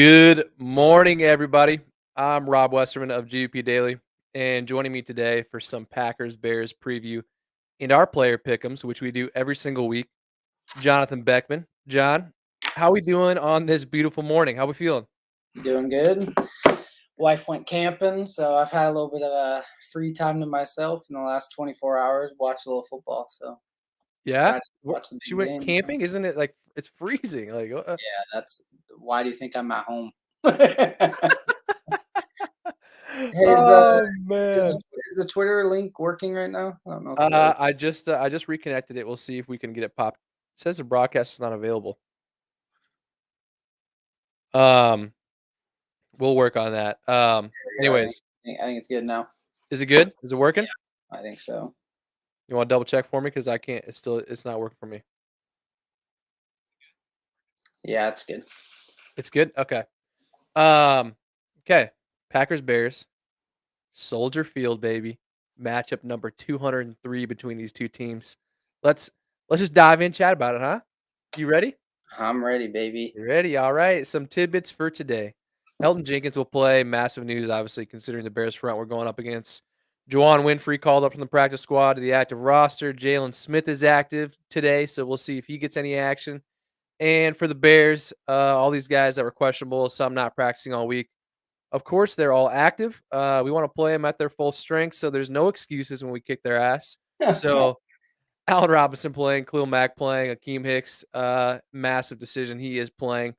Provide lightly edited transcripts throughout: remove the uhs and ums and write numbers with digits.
Good morning, everybody. I'm Rob Westerman of GUP Daily, and joining me today for some Packers Bears preview and our player pick'ems, which we do every single week, Jonathan Beckman. John, how we doing on this beautiful morning? How we feeling? Doing good. Wife went camping, so I've had a little bit of a free time to myself in the last 24 hours. Watch a little football, so Yeah, excited to watch the she big went game. camping. Isn't it like it's freezing? Like, Yeah, that's why do you think I'm at home? Hey, oh is man. the is the Twitter link working right now? I don't know if it is. I just reconnected it. We'll see if we can get it popped. It says the broadcast is not available. Um, we'll work on that. Yeah, Anyways, I think it's good now. is it good? Is it working? Yeah, I think so. You want to double check for me because I can't. It's not working for me. Yeah, it's good. It's good. Okay. Um. Okay. Packers Bears, Soldier Field, baby. Matchup number 203 between these two teams. Let's let's just dive in, chat about it, huh? You ready? I'm ready, baby. You ready? All right. Some tidbits for today. Elton Jenkins will play. Massive news, obviously, considering the Bears front we're going up against. Juwan Winfrey called up from the practice squad to the active roster. Jalen Smith is active today, so we'll see if he gets any action. And for the Bears, all these guys that were questionable, some not practicing all week. Of course, they're all active. We want to play them at their full strength, so there's no excuses when we kick their ass. So Allen Robinson playing, Khalil Mack playing, Akeem Hicks, massive decision. He is playing.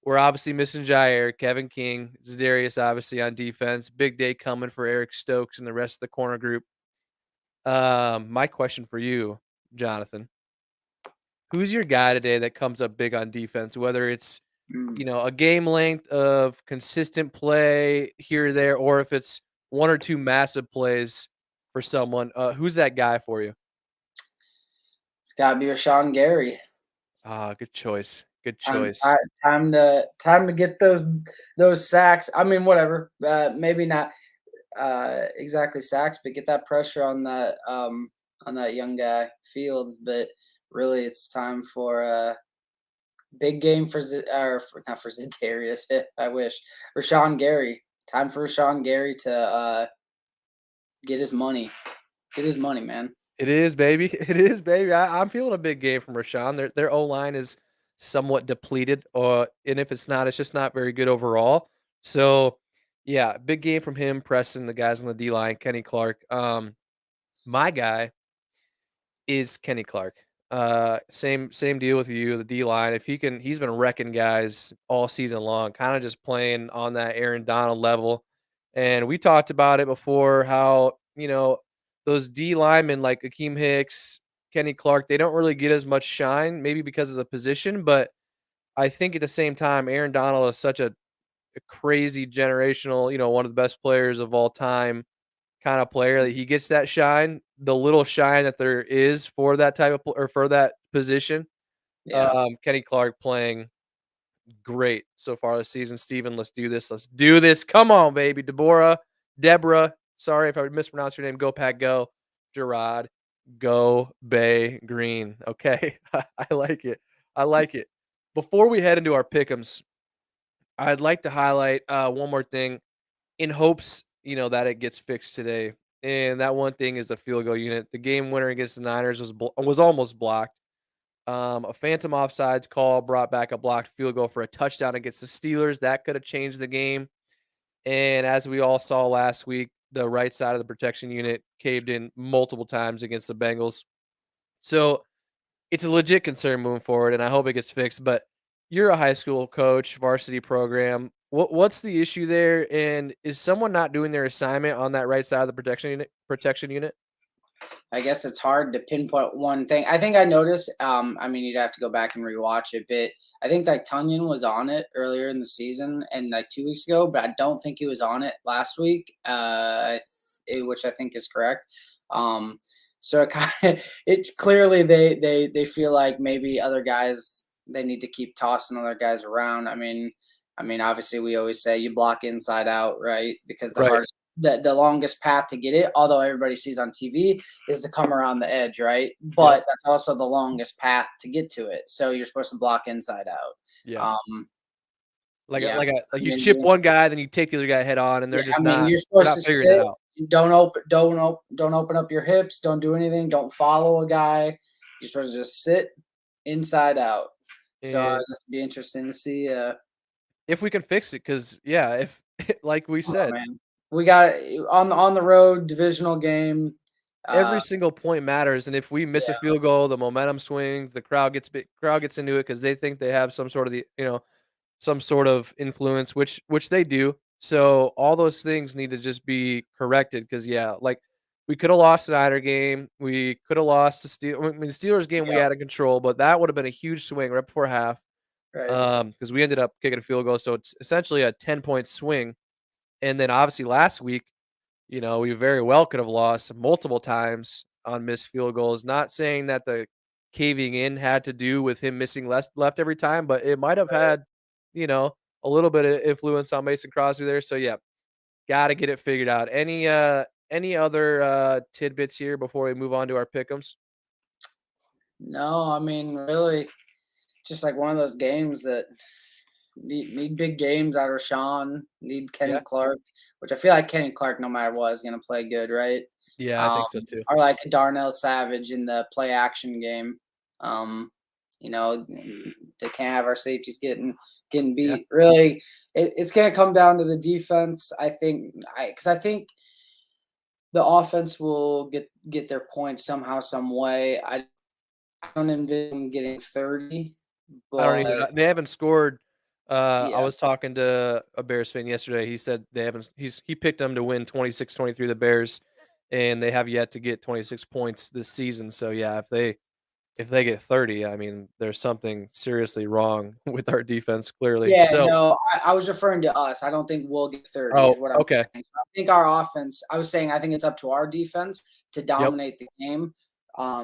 We're obviously missing Jair, Kevin King, Zadarius obviously on defense. Big day coming for Eric Stokes and the rest of the corner group. My question for you, Jonathan, who's your guy today that comes up big on defense? Whether it's Mm. a game length of consistent play here or there, or if it's one or two massive plays for someone. Who's that guy for you? It's got to be Rashawn Gary. Ah, good choice. Good Time, choice. time to get those sacks. I mean, whatever. Maybe not exactly sacks, but get that pressure on that young guy Fields. But really, it's time for a big game not for Zadarius. I wish Rashawn Gary. Time for Rashawn Gary to get his money. Get his money, man. It is, baby. It is, baby. I'm feeling a big game from Rashawn. Their O line is somewhat depleted, and if it's not, it's just not very good overall. So, yeah, big game from him, pressing the guys on the D line, Kenny Clark. My guy is Kenny Clark. Same deal with you. The D line. If he can, he's been wrecking guys all season long. Kind of just playing on that Aaron Donald level. And we talked about it before. How those D linemen like Akeem Hicks, Kenny Clark, they don't really get as much shine, maybe because of the position. But I think at the same time, Aaron Donald is such a crazy generational, one of the best players of all time kind of player that he gets that shine, the little shine that there is for that type of or for that position. Yeah. Kenny Clark playing great so far this season. Steven, let's do this. Let's do this. Come on, baby. Deborah. Sorry if I mispronounced your name. Go Pack, go. Gerard, go Bay Green. Okay, I like it. I like it. Before we head into our pick'ems, I'd like to highlight one more thing in hopes, that it gets fixed today. And that one thing is the field goal unit. The game winner against the Niners was almost blocked. A phantom offsides call brought back a blocked field goal for a touchdown against the Steelers. That could have changed the game. And as we all saw last week, the right side of the protection unit caved in multiple times against the Bengals. So it's a legit concern moving forward, and I hope it gets fixed. But you're a high school coach, varsity program. What's the issue there? And is someone not doing their assignment on that right side of the protection unit? Protection unit. I guess it's hard to pinpoint one thing. I think I noticed. I mean, you'd have to go back and rewatch it, but I think like Tunyon was on it earlier in the season and like 2 weeks ago, but I don't think he was on it last week. Which I think is correct. So it's clearly they feel like maybe other guys they need to keep tossing other guys around. I mean, obviously we always say you block inside out, right? Because the Right. hardest the longest path to get it, although everybody sees on TV, is to come around the edge, right? Yep. But that's also the longest path to get to it. So you're supposed to block inside out. Yeah. Um, Yeah. Like I you mean, chip one guy, then you take the other guy head on, and yeah, I mean, you're they're supposed not to figuring it sit. out. Don't open up your hips. Don't do anything. Don't follow a guy. You're supposed to just sit inside out. So And this would be interesting to see. if we can fix it, because yeah, if like we Oh said, man, we got on the road divisional game. every Uh, single point matters, and if we miss a yeah, field goal, the momentum swings, the crowd gets into it because they think they have some sort of some sort of influence, which they do. So all those things need to just be corrected because yeah, like we could have lost the Niner game, we could have lost the Steelers game we yeah, had in control, but that would have been a huge swing right before half. right. Because we ended up kicking a field goal, so it's essentially a 10-point swing. And then obviously last week, we very well could have lost multiple times on missed field goals. Not saying that the caving in had to do with him missing left every time, but it might have had, you know, a little bit of influence on Mason Crosby there. So yeah, gotta get it figured out. Any other tidbits here before we move on to our pick'ems? No, I mean really, just like one of those games that need big games out of Sean. Need Kenny Yeah. Clark, which I feel like Kenny Clark, no matter what, is going to play good, right? Yeah, I Um, think so too. or like Darnell Savage in the play action game. Um, you know, they can't have our safeties getting Yeah. beat. Really, it's going to come down to the defense. Because I think the offense will get their points somehow, some way. I don't envision getting 30, I don't either. but They haven't scored. I yeah. was talking to a Bears fan yesterday. He said they haven't. He picked them to win 26-23, the Bears, and they have yet to get 26 points this season. So yeah, if they get 30, I mean, there's something seriously wrong with our defense, clearly. Yeah, So, no, I was referring to us. I don't think we'll get 30 is oh, what I'm okay, saying. I think our offense I was saying I think it's up to our defense to yep, dominate the game,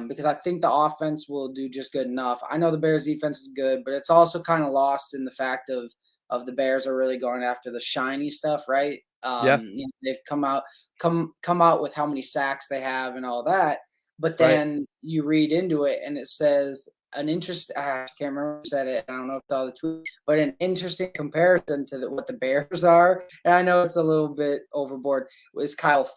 because I think the offense will do just good enough. I know the Bears defense is good, but it's also kinda lost in the fact of the Bears are really going after the shiny stuff, right? yeah, They've come out with how many sacks they have and all that, but right, then you read into it and it says I can't remember who said it. I don't know if it's all the tweet, but an interesting comparison to what the Bears are. And I know it's a little bit overboard. Was Kyler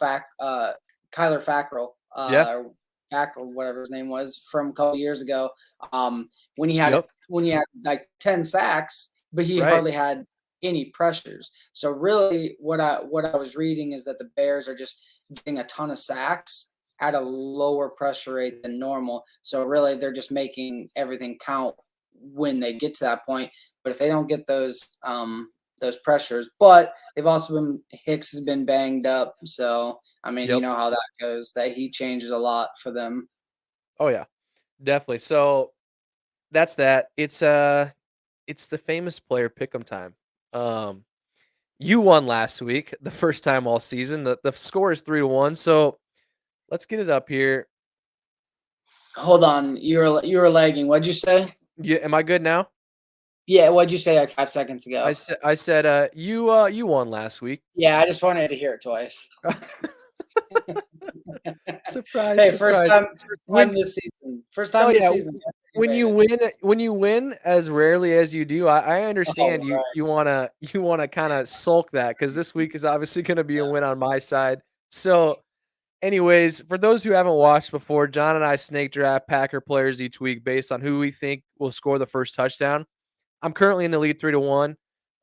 Fackrell, yeah, or Fackrell, whatever his name was, from a couple years ago. Um, when he had yep, like 10 sacks, but he right, hardly had any pressures. So really, what I was reading is that the Bears are just getting a ton of sacks at a lower pressure rate than normal. So really, they're just making everything count when they get to that point. But if they don't get those pressures, but they've also been Hicks has been banged up. So I mean, you yep. know how that goes. That he changes a lot for them. Oh yeah, definitely. So that's that. It's the famous player pick'em time. Um, you won last week, the first time all season. The score is 3-1. So let's get it up here. Hold on, you were lagging. What'd you say? Yeah, am I good now? Yeah, what'd you say like 5 seconds ago? I said you won last week. Yeah, I just wanted to hear it twice. Surprise, Hey, surprise. first time When this season. First no, time this yeah, season. when you win as rarely as you do, I Oh, understand you right. you wanna you wanna kinda sulk that because this week is obviously gonna be a win on my side. So, anyways, for those who haven't watched before, John and I snake draft Packer players each week based on who we think will score the first touchdown. I'm currently in the lead 3-1.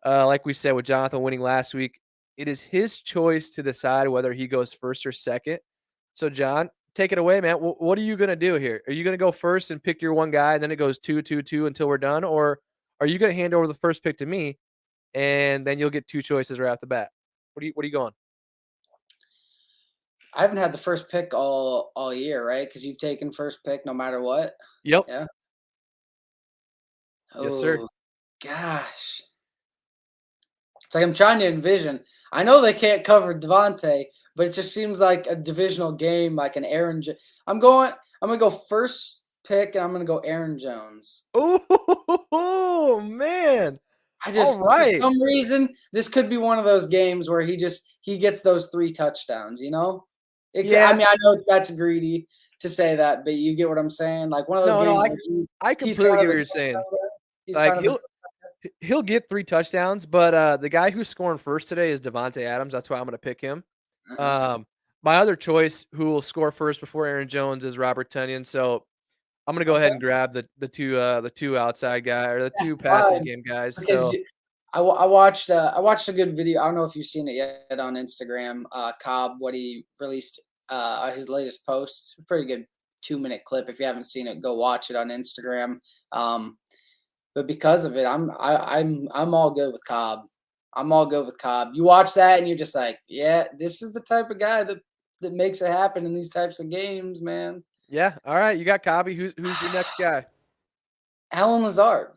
Like we said with Jonathan winning last week, it is his choice to decide whether he goes first or second. So, John, take it away, man. What are you gonna do here? Are you gonna go first and pick your one guy, and then it goes 2-2-2 until we're done, or are you gonna hand over the first pick to me, and then you'll get two choices right off the bat? What are you going? I haven't had the first pick all year, right? Because you've taken first pick no matter what. Yep. Yeah. Yes, sir. Oh gosh, it's like I'm trying to envision. I know they can't cover Devontae, but it just seems like a divisional game, like an Aaron. I'm going. I'm gonna go first pick, and I'm gonna go Aaron Jones. Oh man! I All just for right. some reason this could be one of those games where he gets those 3 touchdowns. I Yeah. mean, I know that's greedy to say that, but you get what I'm saying. Like one of those No, no. games I where I he's completely kind get of what the you're saying. he's Like kind of the he'll He'll get 3 touchdowns, but, the guy who's scoring first today is Davante Adams, that's why I'm gonna pick him. Uh-huh. My other choice who will score first before Aaron Jones is Robert Tonyan, so I'm gonna go ahead Okay, and grab the two outside guy or the that's 2 passing fine game guys, because so I watched a good video. I don't know if you've seen it yet on Instagram. Cobb, what he released, his latest post, pretty good 2 minute clip. If you haven't seen it, go watch it on Instagram. Um, but because of it, I'm all good with Cobb. I'm all good with Cobb. You watch that and you're just like, yeah, this is the type of guy that makes it happen in these types of games, man. yeah, alright, you got Cobby, who's your next guy? Alan Lazard.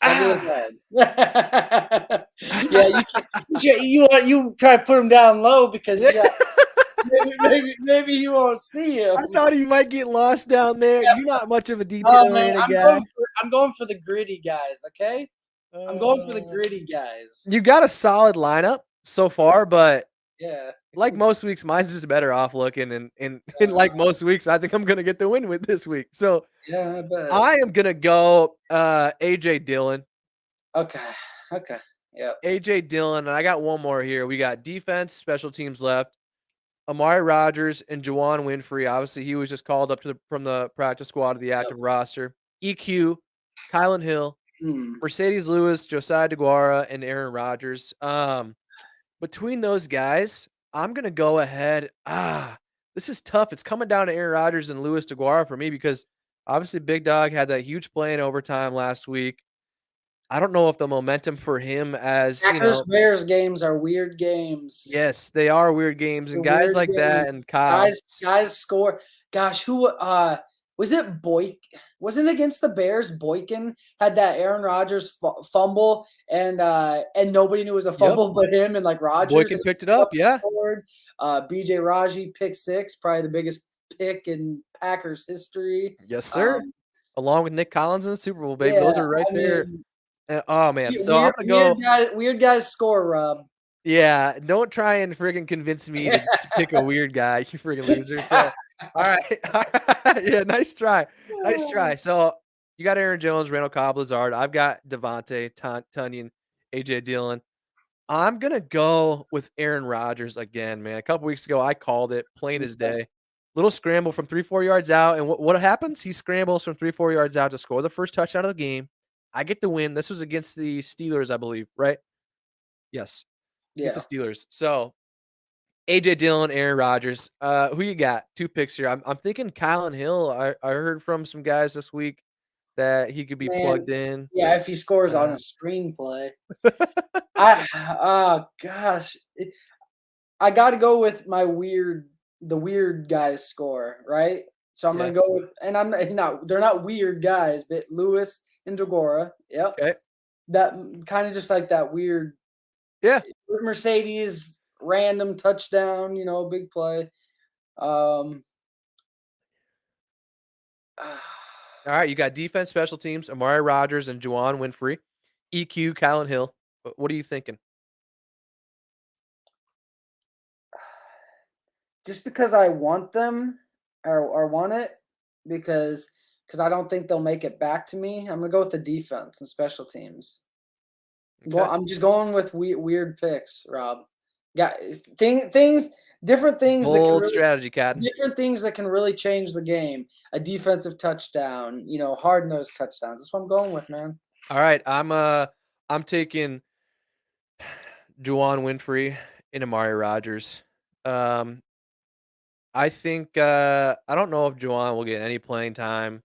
Simple as Ah! that. Yeah, you try to put him down low because Yeah. you got maybe you won't see him. I thought he might get lost down there. You're not much of a Oh man, detail-oriented guy. I'm going for the gritty guys, okay? I'm going for the Uh, gritty guys. you got a solid lineup so far, but Yeah. like most weeks, mine's just better off looking, and like Uh, most weeks, I think I'm gonna get the win with this week. So yeah, I bet. I am gonna go AJ Dillon. Okay. Okay. Yep. AJ Dillon, and I got one more here. We got defense, special teams left. Amari Rogers and Juwan Winfrey. Obviously, he was just called up from the practice squad to the Yep. active roster. EQ, Kylan Hill, Mm. Mercedes Lewis, Josiah DeGuara, and Aaron Rodgers. Between those guys, I'm gonna go ahead. This is tough. It's coming down to Aaron Rodgers and Lewis DeGuara for me because obviously Big Dog had that huge play in overtime last week. I don't know if the momentum for him as Packers Bears games are weird games. yes, they are weird games, and They're guys weird like games. that and Cobb. Guys score. Gosh, who was it? Wasn't it against the Bears? Boykin had that Aaron Rodgers fumble, and nobody knew it was a Yep, fumble but him and like Rodgers. Boykin picked it up. Yeah, Forward. BJ Raji pick six, probably the biggest pick in Packers history. yes, sir. Um, Along with Nick Collins in the Super Bowl, baby. Those yeah, are right I there. mean, Oh man, so I'm gonna go. weird guys score, Rob. Yeah, don't try and friggin' convince me to pick a weird guy, you friggin' loser. So, all right, yeah, nice try, nice try. So you got Aaron Jones, Randall Cobb, Lazard. I've got Devontae, Tunyon, AJ Dillon. I'm gonna go with Aaron Rodgers again, man. A couple weeks ago, I called it plain as Okay. day. Little scramble from 3-4 yards out, and what happens? He scrambles from 3-4 yards out to score the first touchdown of the game. I get the win. This was against the Steelers, I believe, right? Yes, against Yeah. the Steelers. So AJ Dillon, Aaron Rodgers. Who you got? 2 picks here. I'm thinking Kylan Hill. I heard from some guys this week that he could be Man, plugged in. yeah, if he scores on a Uh, screenplay. I oh gosh. I gotta go with the weird guys score, right? So I'm yeah. gonna go with and I'm not they're not weird guys, but Lewis and Degora. Yep. Okay. That kind of just like that weird Yeah. Mercedes random touchdown, big play. Um All right. You got defense, special teams, Amari Rodgers and Juwan Winfrey. EQ, Kylan Hill. What are you thinking? just because I want them or want it because I don't think they'll make it back to me. I'm gonna go with the defense and special teams. Okay. I'm just going with weird picks, Rob. Yeah, things, different It's a things that can bold really strategy, Cotton. different things that can really change the game. A defensive touchdown, hard nosed touchdowns. That's what I'm going with, man. All right. I'm taking Juwan Winfrey and Amari Rodgers. Um, I think I don't know if Juwan will get any playing time.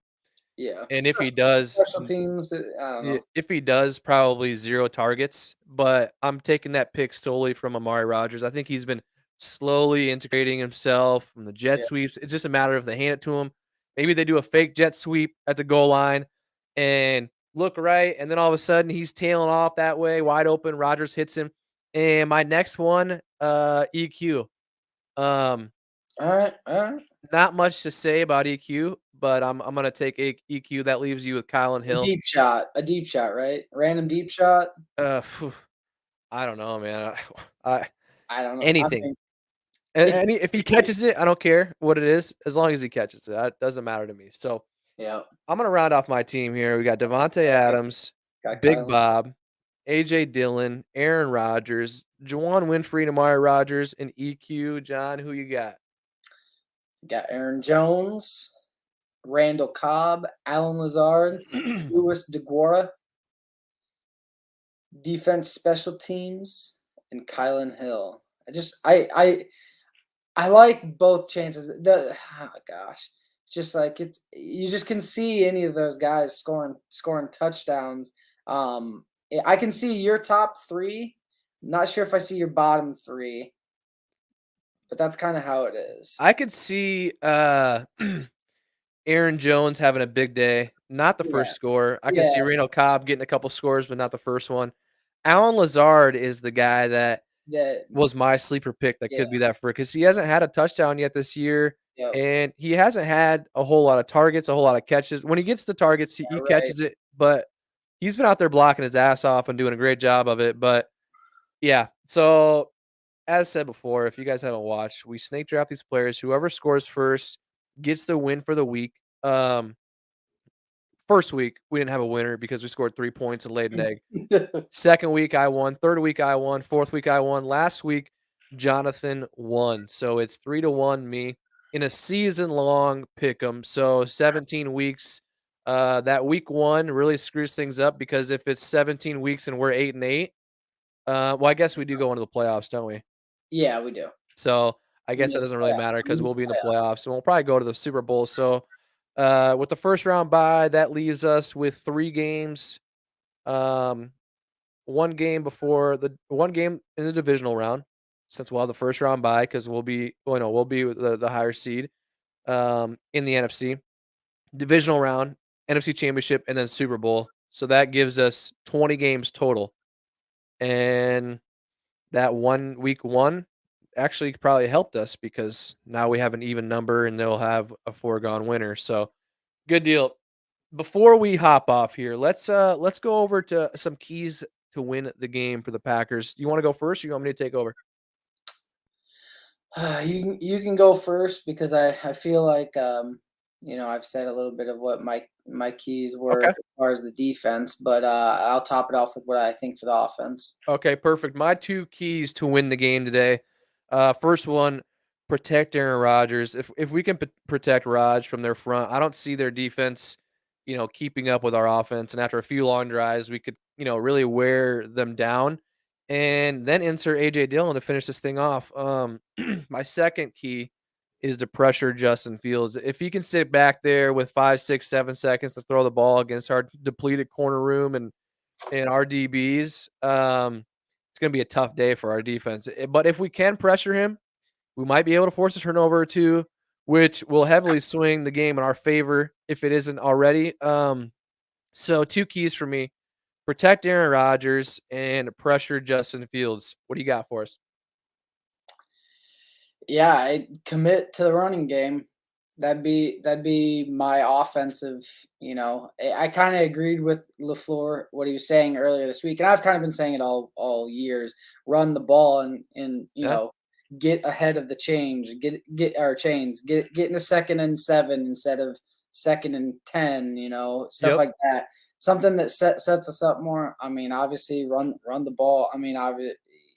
Yeah, And if he does, special teams. I don't know. if he does, probably 0 targets, but I'm taking that pick solely from Amari Rodgers. I think he's been slowly integrating himself from the jet Yeah, sweeps. It's just a matter of they hand it to him. Maybe they do a fake jet sweep at the goal line and look right, and then all of a sudden he's tailing off that way, wide open. Rodgers hits him. And my next one, EQ. Um, all right. Not much to say about EQ, but I'm gonna take EQ. That leaves you with Kylan Hill. A deep shot, right? Random deep shot. Phew, I don't know, man. I I don't know. I anything. mean, it, Any if he catches it, I don't care what it is, as long as he catches it. That doesn't matter to me. So yeah. I'm gonna round off my team here. We got Devontae Okay. Adams, Got Big Kylan. Bob, AJ Dillon, Aaron Rodgers, Juwan Winfrey, and Amari Rodgers, and EQ. John, who you got? Got Aaron Jones, Randall Cobb, Alan Lazard, Louis DeGuara, defense, special teams, and Kylan Hill. I like both chances. Oh gosh, it's just like you just can see any of those guys scoring touchdowns. I can see your top three. Not sure if I see your bottom three, but that's kind of how it is. I could see Aaron Jones having a big day. Not the Yeah, first score. I could yeah, see Randall Cobb getting a couple scores, but not the first one. Alan Lazard is the guy that that, was my sleeper pick that yeah, could be that for because he hasn't had a touchdown yet this year, yep, and he hasn't had a whole lot of targets, a whole lot of catches. When he gets the targets, he right. catches it, but he's been out there blocking his ass off and doing a great job of it. But yeah, so as said before, if you guys haven't watched, we snake draft these players. Whoever scores first gets the win for the week. First week we didn't have a winner because we scored 3 points and laid an egg. Second week I won. Third week I won. Fourth week I won. Last week Jonathan won. So it's 3-1 me in a season-long pick'em. So 17 weeks. That week 1 really screws things up because if it's 17 weeks and we're 8-8, well, I guess we do go into the playoffs, don't we? Yeah, we do. So I We guess make that the doesn't really playoffs. matter We because make we'll be in the the playoffs and we'll probably go to the Super Bowl. So with the first round bye, that leaves us with 3 games. Um, 1 game in the divisional round, since we'll have the first round bye because we'll be with the higher seed in the NFC. Divisional round, NFC Championship, and then Super Bowl. So that gives us 20 games total. And that week 1 actually probably helped us because now we have an even number and they'll have a foregone winner. So good deal. Before we hop off here, let's go over to some keys to win the game for the Packers. You want to go first or you want me to take over? You can go first because I feel like I've said a little bit of what my keys were Okay. as far as the defense, but I'll top it off with what I think for the offense. Okay, perfect. My 2 keys to win the game today. First one, protect Aaron Rodgers. If we can protect Rodgers from their front, I don't see their defense, keeping up with our offense. And after a few long drives, we could, really wear them down. And then insert AJ Dillon to finish this thing off. My second key is to pressure Justin Fields. If he can sit back there with 5, 6, 7 seconds to throw the ball against our depleted corner room and our DBs, it's gonna be a tough day for our defense. But if we can pressure him, we might be able to force a turnover or 2, which will heavily swing the game in our favor if it isn't already. So 2 keys for me: protect Aaron Rodgers and pressure Justin Fields. What do you got for us? Yeah, I commit to the running game. That'd be my offensive. I kind of agreed with LaFleur what he was saying earlier this week, and I've kind of been saying it all years. Run the ball and Yeah. get ahead of the change. Get our chains. Get in a 2nd and 7 instead of 2nd and 10. Stuff Yep. like that. Something that sets us up more. I mean, obviously run the ball. I mean,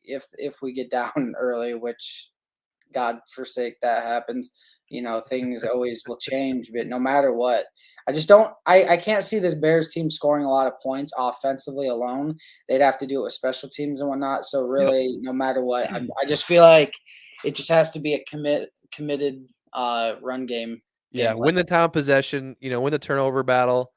if we get down early, which God forsake that happens. Things always will change, but no matter what, I just don't. I can't see this Bears team scoring a lot of points offensively alone. They'd have to do it with special teams and whatnot. So Yep. really, no matter what, I just feel like it just has to be a committed run Yeah, game plan. win the time of possession, win the turnover battle.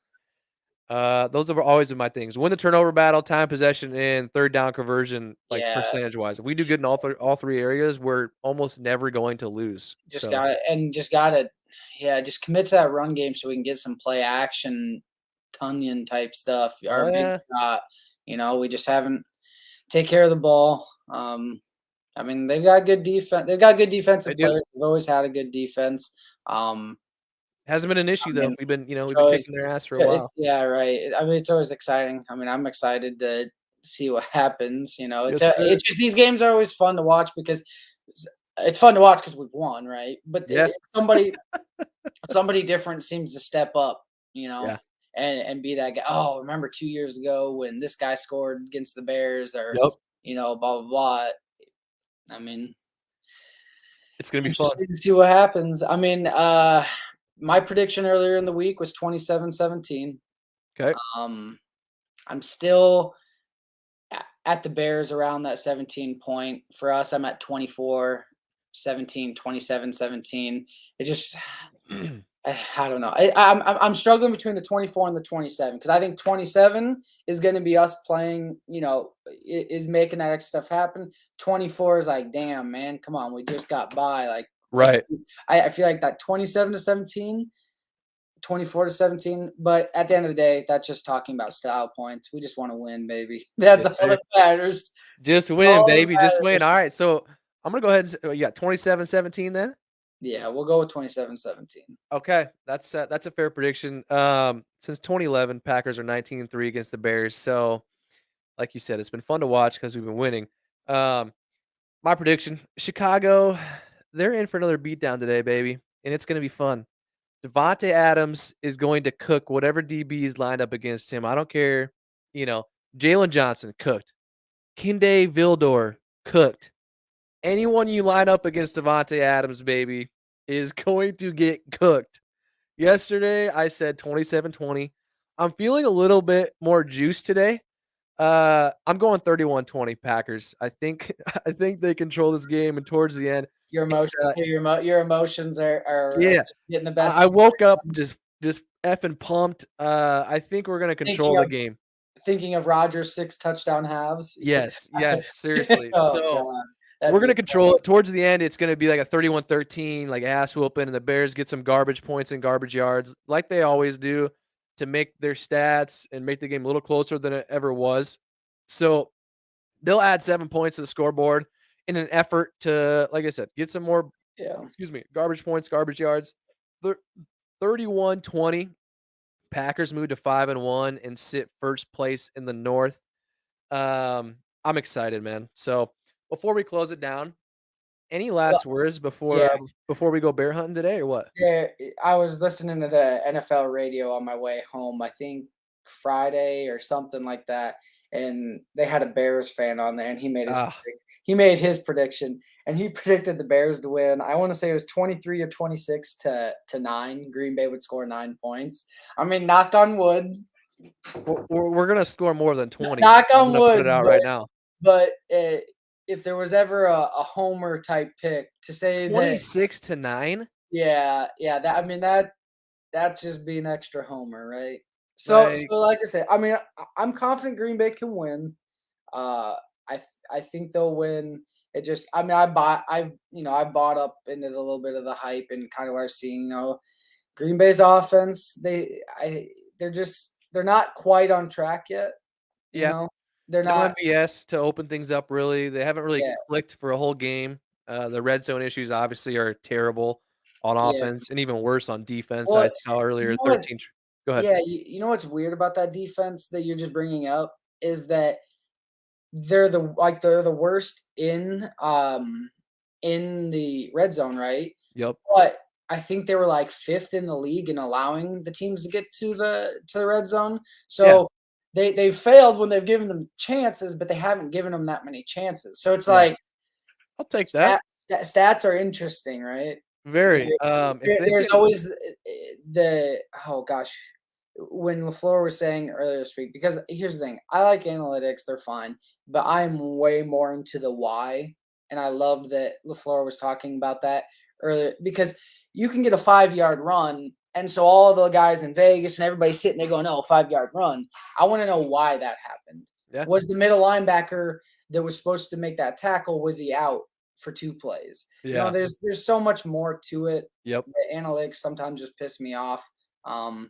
Those have always been my things. Win the turnover battle, time possession, and third down conversion, like Yeah, percentage wise. If we do good in all 3 areas, we're almost never going to lose. just So, got it, and just got to, yeah, just commit to that run game so we can get some play action, Tunyon type stuff. oh Our big yeah, shot. We just haven't take care of the ball. I mean, they've got good defense. They've got good I defensive do. players. They've always had a good defense. Hasn't been an I issue though. mean, We've it's been always kicking their ass for a it's while. yeah, right. I mean, it's always exciting. I mean, I'm excited to see what happens. Yes, sir. It's just these games are always fun to watch because it's fun to watch because we've won, right? But Yeah, somebody different seems to step up, you know, yeah. and be that guy. Oh, remember 2 years ago when this guy scored against the Bears, or Yep. blah blah blah. I mean, It's gonna be fun. interesting to see what happens. I mean, my prediction earlier in the week was 27-17. Okay. Um, I'm still at the Bears around that 17 point. For us, I'm at 24-17, 27-17. It just, I don't know. I'm struggling between the 24 and the 27 because I think 27 is going to be us playing. Is making that extra stuff happen. 24 is like, damn, man, come on, we just got by. Like, Right. I feel like that 27-17. 24-17, but at the end of the day, that's just talking about style points. We just want to win, baby. That's Yes, all sir. that matters. Just win, All that baby. Just win. matters. All right. So I'm gonna go ahead and you got 27-17 then. Yeah, we'll go with 27-17. Okay, that's a fair prediction. Since 2011, Packers are 19-3 against the Bears. So, like you said, it's been fun to watch because we've been winning. Um, my prediction: Chicago, they're in for another beatdown today, baby, and it's gonna be fun. Devontae Adams is going to cook whatever DB is lined up against him. I don't care. Jalen Johnson cooked. Kinde Vildor cooked. Anyone you line up against Devontae Adams, baby, is going to get cooked. Yesterday, I said 27-20. I'm feeling a little bit more juice today. I'm going 31-20 Packers. I think I think they control this game, and towards the end, Your it's emotions, your emotions are yeah. getting the best I of you. woke up just effing pumped. I think we're gonna Thinking control the of game. thinking of Rodgers' 6 touchdown halves. Yes, seriously. Oh So god, that'd we're be gonna control it. Towards the end, it's gonna be like a 31-13, like ass whooping, and the Bears get some garbage points and garbage yards, like they always do, to make their stats and make the game a little closer than it ever was. So they'll add 7 points to the scoreboard in an effort to, like I said, get some more, yeah. garbage points, garbage yards. 31-20. Packers move to 5-1 and sit first place in the North. I'm excited, man. So before we close it down, any Well, last words yeah. before we go bear hunting today, or what? Yeah, I was listening to the NFL radio on my way home, I think Friday or something like that, and they had a Bears fan on there, and Ah, he made his prediction, and he predicted the Bears to win. I want to say it was 23 or 26 to 9. Green Bay would score 9 points. I mean, knock on wood, we're gonna score more than 20. knock I'm on gonna put wood, it out right now. but if there was ever a homer type pick to say that, 26-9, yeah, yeah, that's just being extra homer, right? So like like I said, I mean, I'm confident Green Bay can win. Uh, I think they'll win. It just, I mean, I bought up into the little bit of the hype and kind of what I've seen. Green Bay's offense, they're not quite on track yet. You yeah, know, they're no not. MVS to open things up. Really, they haven't really Yeah, clicked for a whole game. The red zone issues obviously are terrible on yeah. offense and even worse on defense. Well, I saw you earlier know what? 13. Go ahead. Yeah, you know what's weird about that defense that you're just bringing up is that they're the worst in the red zone, right? Yep. But I think they were like 5th in the league in allowing the teams to get to the red zone. Yeah. So they've failed when they've given them chances, but they haven't given them that many chances. So it's Yeah. like I'll take that. stats are interesting, right? Very. If they There's can, always the oh gosh, when LaFleur was saying earlier this week, because here's the thing, I like analytics, they're fine, but I'm way more into the why. And I loved that LaFleur was talking about that earlier because you can get a 5-yard run. And so all the guys in Vegas and everybody sitting there going, oh, 5-yard run. I want to know why that happened. yeah, Was the middle linebacker that was supposed to make that tackle, was he out for 2 plays? yeah, There's so much more to it. yep. The analytics sometimes just piss me off. Well,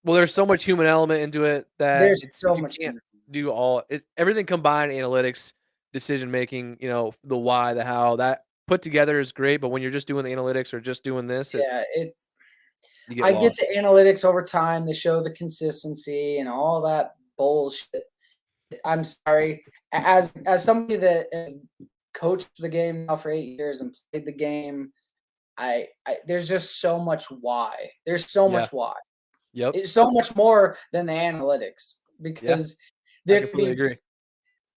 there's so much human element into it that There's it's so you much. can't do all it. Everything combined, analytics, decision making, the why, the how, that put together is great. But when you're just doing the analytics or just doing this, Yeah, you get I get lost. the analytics over time. They show the consistency and all that bullshit. I'm sorry, as somebody that has coached the game now for 8 years and played the game, I there's just so much why. There's so Yeah. much why. Yep. It's so much more than the analytics Yeah. because I there completely agree.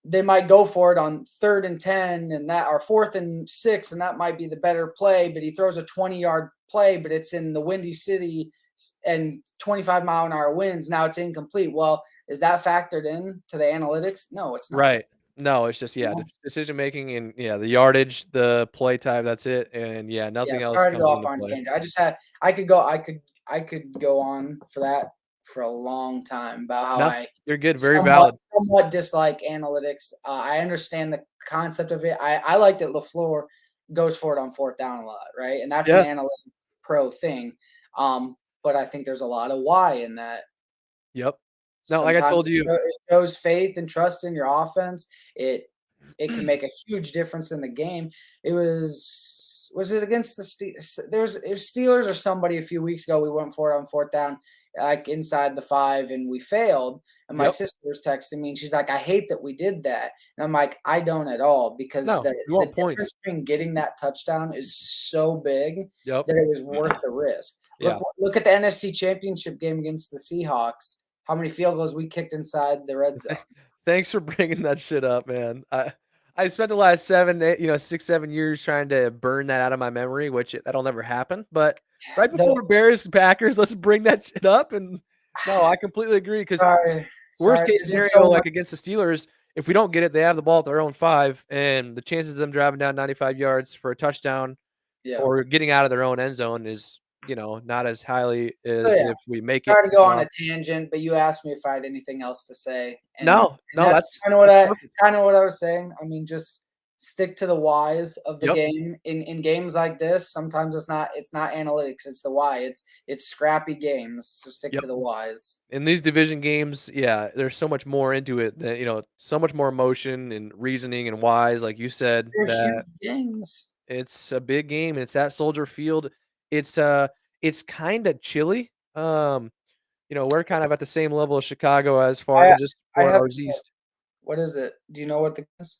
they might go for it on 3rd and 10 and that or 4th and 6 and that might be the better play, but he throws a 20-yard play, but it's in the windy city and 25-mile-an-hour winds. Now it's incomplete. Well, is that factored in to the analytics? No, it's not. Right. No, it's just, You yeah, know? decision making and, yeah, the yardage, the play type, that's it, and, yeah, Yeah, nothing else sorry to comes go off into on play. tangent. I just had I could go on for that for a long time about how No, I you're good, very somewhat valid. somewhat dislike analytics. I understand the concept of it. I like that LaFleur goes for it on 4th down a lot, right? And that's an Yeah. analytic pro thing. But I think there's a lot of why in that. Yep. No, like I Sometimes told you it shows faith and trust in your offense. It can make a huge difference in the game. Was it against the Steelers or somebody a few weeks ago? We went for it on 4th down, like inside the 5, and we failed. And my Yep. sister was texting me, and she's like, "I hate that we did that." And I'm like, "I don't at all because No, you the want difference points. between getting that touchdown is so big Yep. that it was worth the risk." Yeah. Look at the NFC Championship game against the Seahawks. How many field goals we kicked inside the red zone? Thanks for bringing that shit up, man. I spent the last 7, 8, 6, 7 years trying to burn that out of my memory, which that'll never happen. But right The before Bears Packers, let's bring that shit up. And no, I completely agree. Because worst sorry, case there's just scenario, so much. like against the Steelers, if we don't get it, they have the ball at their own 5, and the chances of them driving down 95 yards for a touchdown Yeah. or getting out of their own end zone is, not as highly So as yeah, if we make it. sorry to go on a tangent, but you asked me if I had anything else to say, No, and no, that's that's kind of what that's I perfect. kind of what I was saying. I mean, just stick to the whys of the Yep. game. In games like this, sometimes it's not analytics, it's the why. It's scrappy games, so stick Yep. to the whys. In these division games, yeah, there's so much more into it that, so much more emotion and reasoning and whys, like you said, They're huge that games. it's a big game. It's at Soldier Field. It's it's kind of chilly. We're kind of at the same level as Chicago as far I as just I 4 have hours east. what is it? Do you know what the is?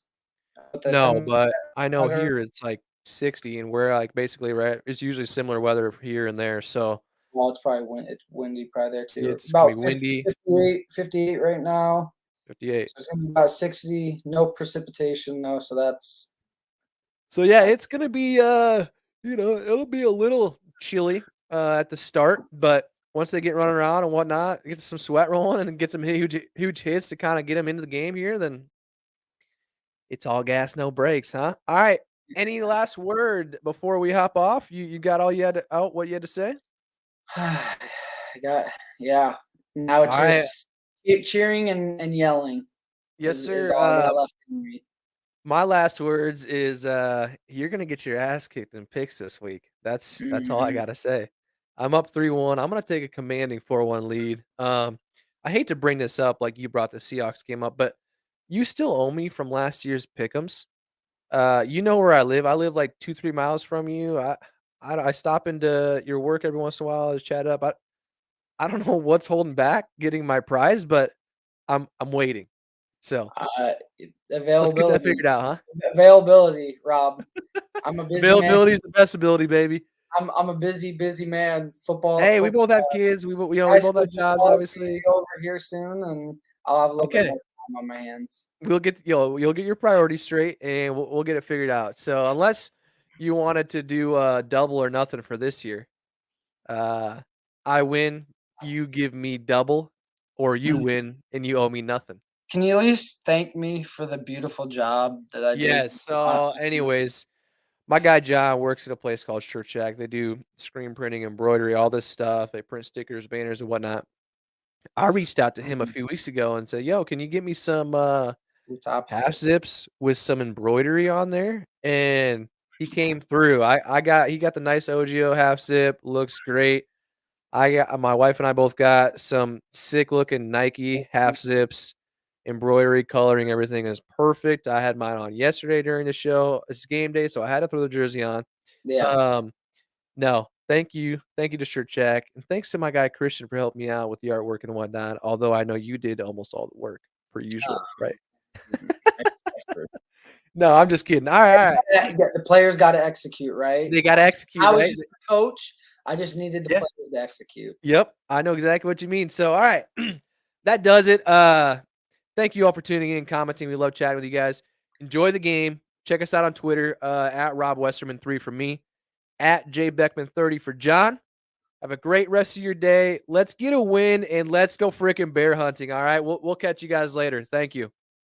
What the No, time but I know Chicago? here it's like 60 and we're like basically right. It's usually similar weather here and there. So Well, it's windy probably there too. it's gonna About be windy, 58 right now. 58. So it's gonna be about 60, no precipitation though, so that's So yeah, that it's gonna be it'll be a little chilly at the start, but once they get running around and whatnot, get some sweat rolling and get some huge hits to kind of get them into the game here, then it's all gas, no brakes, huh? All right. Any last word before we hop off? You got all you had out what you had to say? I got yeah. Now All it's right. just keep cheering and yelling Yes, is sir. all I got left in me. My last words is you're gonna get your ass kicked in picks this week. That's all I Mhm. gotta say. I'm up 3-1. I'm gonna take a commanding 4-1 lead. I hate to bring this up like you brought the Seahawks game up, but you still owe me from last year's pick'ems. You know where I live. I live like 2, 3 miles from you. I stop into your work every once in a while to chat up. I don't know what's holding back getting my prize, but I'm waiting. So Uh, let's get that availability figured out, huh? availability, Rob. I'm a busy man. Availability is the best ability, baby. I'm a busy man. Football Hey, we football both have kids. We high both school have jobs, football is gonna obviously. be over here soon, and I'll have a little bit Okay. more time on my hands. You'll get your priorities straight and we'll get it figured out. So unless you wanted to do double or nothing for this year, uh I win, you give me double, or you Mm. win and you owe me nothing. Can you at least thank me for the beautiful job that I did? Yes. So anyways, my guy John works at a place called Church Shack. They do screen printing, embroidery, all this stuff. They print stickers, banners, and whatnot. I reached out to him a few weeks ago and said, "Yo, can you get me some Tops. half zips with some embroidery on there?" And he came through. He got the nice OGO half zip, looks great. I got my wife and I both got some sick looking Nike half zips, embroidery, coloring, everything is perfect. I had mine on yesterday during the show. It's game day, so I had to throw the jersey on. Yeah. Um, no, thank you to Shirt Jack, and thanks to my guy Christian for helping me out with the artwork and whatnot. Although I know you did almost all the work per Uh, usual, right? I effort. No, I'm just kidding. All right, all right. The players gotta execute, right? They gotta execute, I was right? just a coach. I just needed the Yeah. players to execute. Yep. I know exactly what you mean. So, all right. That does it. Thank you all for tuning in, commenting. We love chatting with you guys. Enjoy the game. Check us out on Twitter at Rob Westerman3 for me, at JBeckman30 for John. Have a great rest of your day. Let's get a win and let's go freaking bear hunting. All right. We'll catch you guys later. Thank you.